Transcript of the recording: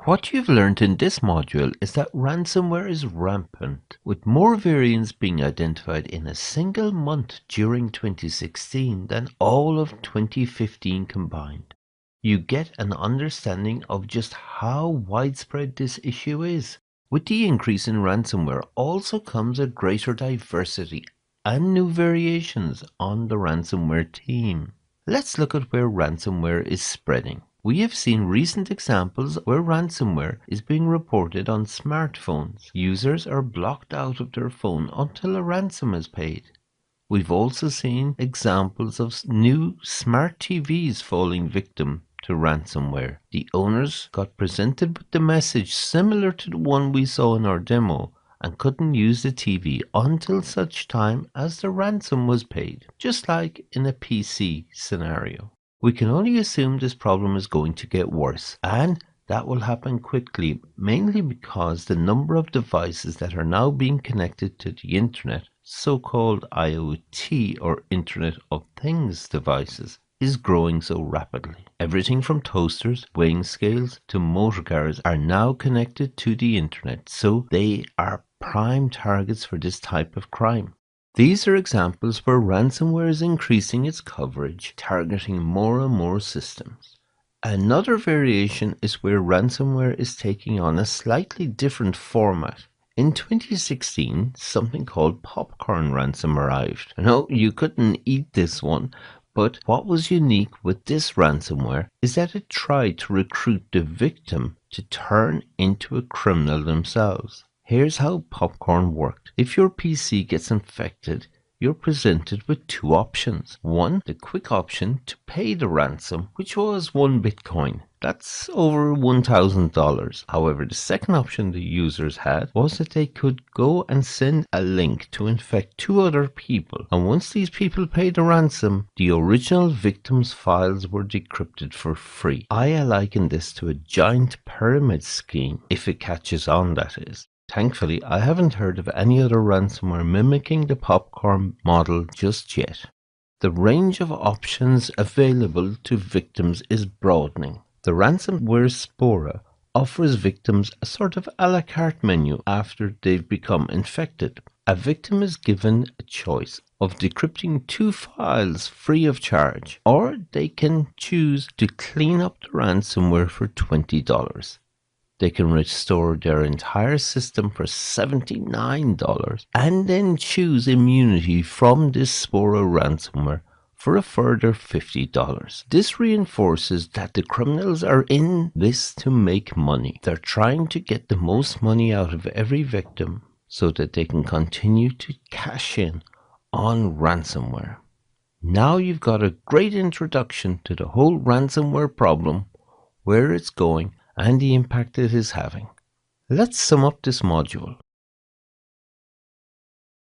What you've learned in this module is that ransomware is rampant, with more variants being identified in a single month during 2016 than all of 2015 combined. You get an understanding of just how widespread this issue is. With the increase in ransomware also comes a greater diversity and new variations on the ransomware team. Let's look at where ransomware is spreading. We have seen recent examples where ransomware is being reported on smartphones. Users are blocked out of their phone until a ransom is paid. We've also seen examples of new smart TVs falling victim to ransomware. The owners got presented with the message similar to the one we saw in our demo and couldn't use the TV until such time as the ransom was paid, just like in a PC scenario. We can only assume this problem is going to get worse, and that will happen quickly, mainly because the number of devices that are now being connected to the internet, so-called IoT or Internet of Things devices, is growing so rapidly. Everything from toasters, weighing scales to motor cars are now connected to the internet, so they are prime targets for this type of crime. These are examples where ransomware is increasing its coverage, targeting more and more systems. Another variation is where ransomware is taking on a slightly different format. In 2016, something called popcorn ransom arrived. No, you couldn't eat this one, but what was unique with this ransomware is that it tried to recruit the victim to turn into a criminal themselves. Here's how popcorn worked. If your PC gets infected, you're presented with two options. One, the quick option to pay the ransom, which was 1 Bitcoin. That's over $1,000. However, the second option the users had was that they could go and send a link to infect two other people. And once these people paid the ransom, the original victim's files were decrypted for free. I liken this to a giant pyramid scheme, if it catches on, that is. Thankfully, I haven't heard of any other ransomware mimicking the popcorn model just yet. The range of options available to victims is broadening. The ransomware Spora offers victims a sort of a la carte menu after they've become infected. A victim is given a choice of decrypting two files free of charge, or they can choose to clean up the ransomware for $20. They can restore their entire system for $79 and then choose immunity from this Spora ransomware for a further $50. This reinforces that the criminals are in this to make money. They're trying to get the most money out of every victim so that they can continue to cash in on ransomware. Now you've got a great introduction to the whole ransomware problem, where it's going, and the impact it is having. Let's sum up this module.